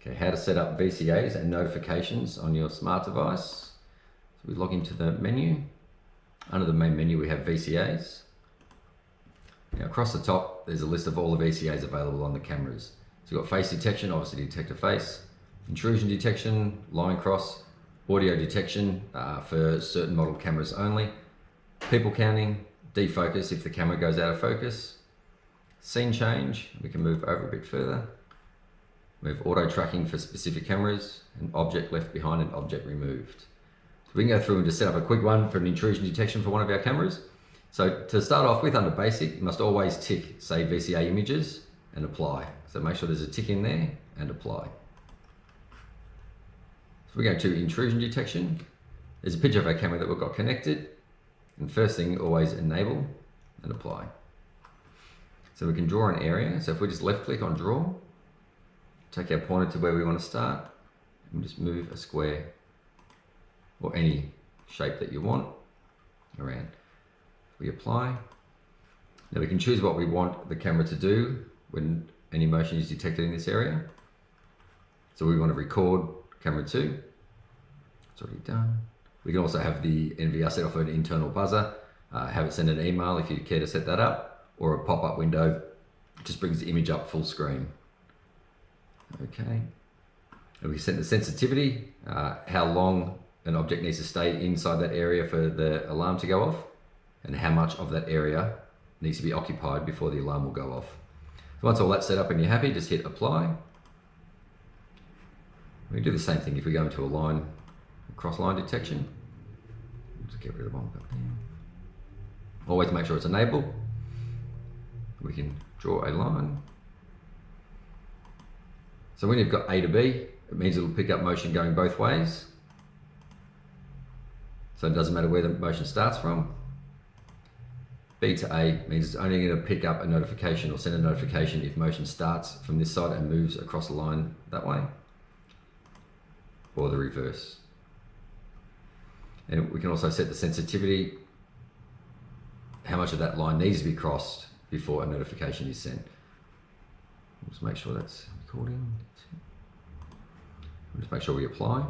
Okay, how to set up VCAs and notifications on your smart device. So we log into the menu. Under the main menu we have VCAs. Now across the top there's a list of all the VCAs available on the cameras. So you've got face detection, obviously detect a face, intrusion detection, line cross, audio detection for certain model cameras only, people counting, defocus if the camera goes out of focus, scene change, we can move over a bit further. We have auto tracking for specific cameras, and object left behind and object removed. So we can go through and just set up a quick one for an intrusion detection for one of our cameras. So to start off with, under basic, you must always tick save VCA images and apply. So make sure there's a tick in there and apply. So we go to intrusion detection. There's a picture of our camera that we've got connected. And first thing, always enable and apply. So we can draw an area. So if we just left click on draw, take our pointer to where we want to start, and just move a square or any shape that you want around. We apply. Now we can choose what we want the camera to do when any motion is detected in this area. So we want to record camera 2. It's already done. We can also have the NVR set off an internal buzzer, have it send an email if you care to set that up, or a pop-up window. It just brings the image up full screen. Okay, and we set the sensitivity, how long an object needs to stay inside that area for the alarm to go off, and how much of that area needs to be occupied before the alarm will go off. So once all that's set up and you're happy, just hit apply. We do the same thing if we go into a line, cross line detection. Just get rid of one up there. Always make sure it's enabled. We can draw a line. So when you've got A to B, it means it'll pick up motion going both ways. So it doesn't matter where the motion starts from. B to A means it's only going to pick up a notification or send a notification if motion starts from this side and moves across the line that way, or the reverse. And we can also set the sensitivity, how much of that line needs to be crossed before a notification is sent. Just make sure that's recording. Just make sure we apply.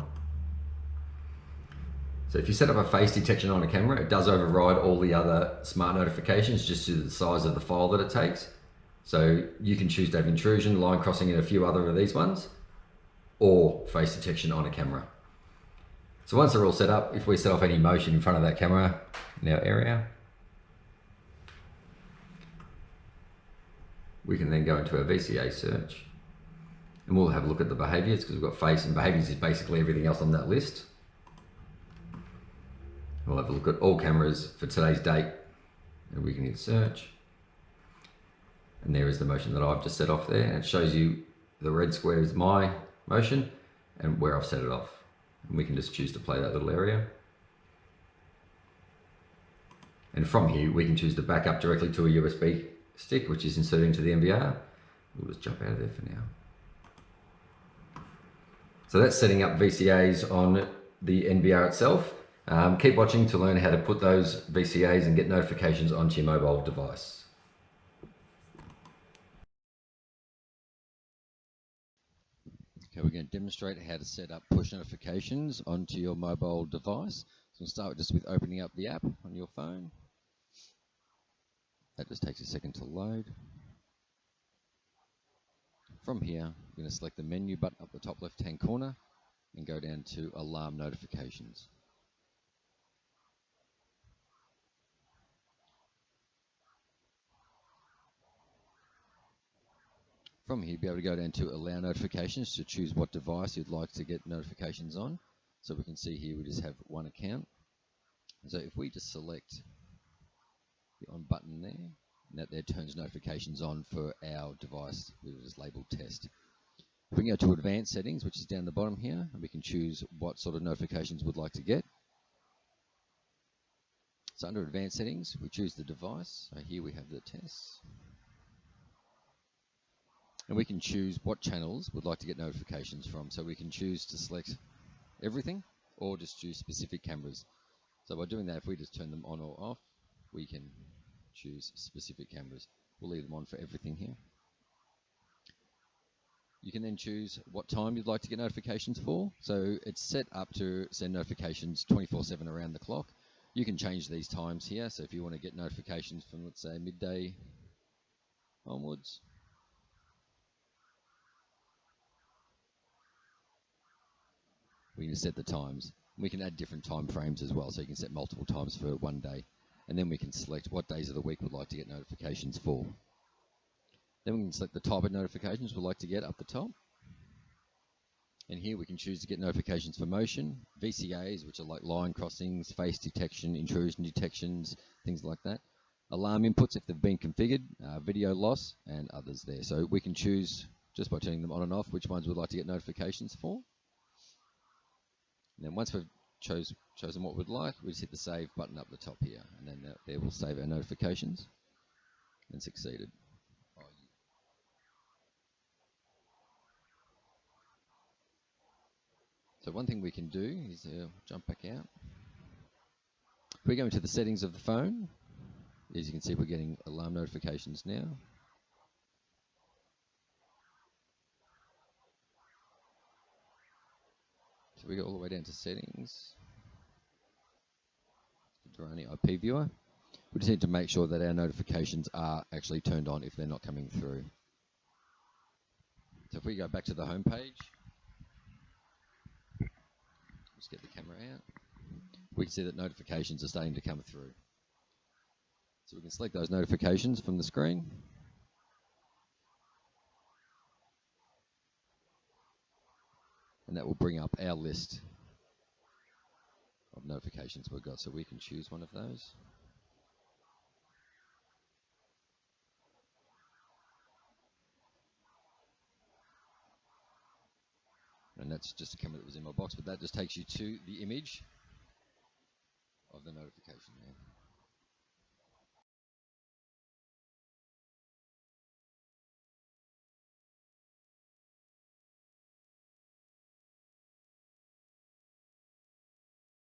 So if you set up a face detection on a camera, it does override all the other smart notifications just due to the size of the file that it takes. So you can choose to have intrusion, line crossing, and a few other of these ones, or face detection on a camera. So once they're all set up, if we set off any motion in front of that camera in our area, we can then go into our VCA search, and we'll have a look at the behaviors, because we've got face, and behaviors is basically everything else on that list. We'll have a look at all cameras for today's date, and we can hit search. And there is the motion that I've just set off there. And it shows you the red square is my motion and where I've set it off. And we can just choose to play that little area. And from here, we can choose to back up directly to a USB stick, which is inserted into the NVR. We'll just jump out of there for now. So that's setting up VCAs on the NVR itself. Keep watching to learn how to put those VCAs and get notifications onto your mobile device. Okay, we're going to demonstrate how to set up push notifications onto your mobile device. So we'll start just with opening up the app on your phone. That just takes a second to load. From here, we're going to select the menu button up the top left-hand corner and go down to alarm notifications. From here, you'll be able to go down to allow notifications to choose what device you'd like to get notifications on. So we can see here we just have one account. So if we just select the on button there, and that there turns notifications on for our device, which is labeled test. If we can go to advanced settings, which is down the bottom here, and we can choose what sort of notifications we'd like to get. So under advanced settings, we choose the device. So here we have the test. And we can choose what channels we'd like to get notifications from. So we can choose to select everything or just choose specific cameras. So by doing that, if we just turn them on or off, we can choose specific cameras. We'll leave them on for everything here. You can then choose what time you'd like to get notifications for. So it's set up to send notifications 24/7 around the clock. You can change these times here. So if you want to get notifications from, let's say, midday onwards, we can set the times. We can add different time frames as well. So you can set multiple times for one day. And then we can select what days of the week we'd like to get notifications for. Then we can select the type of notifications we'd like to get up the top. And here we can choose to get notifications for motion, VCAs, which are like line crossings, face detection, intrusion detections, things like that. Alarm inputs if they've been configured, video loss, and others there. So we can choose, just by turning them on and off, which ones we'd like to get notifications for. And then once we've chosen what we'd like, we just hit the save button up the top here. And then there we'll save our notifications and succeeded. So one thing we can do is jump back out. If we go into the settings of the phone, as you can see, we're getting alarm notifications now. So we go all the way down to settings. Durrani IP viewer. We just need to make sure that our notifications are actually turned on if they're not coming through. So if we go back to the home page, let's get the camera out. We can see that notifications are starting to come through. So we can select those notifications from the screen. And that will bring up our list of notifications we've got. So we can choose one of those. And that's just a camera that was in my box, but that just takes you to the image of the notification there.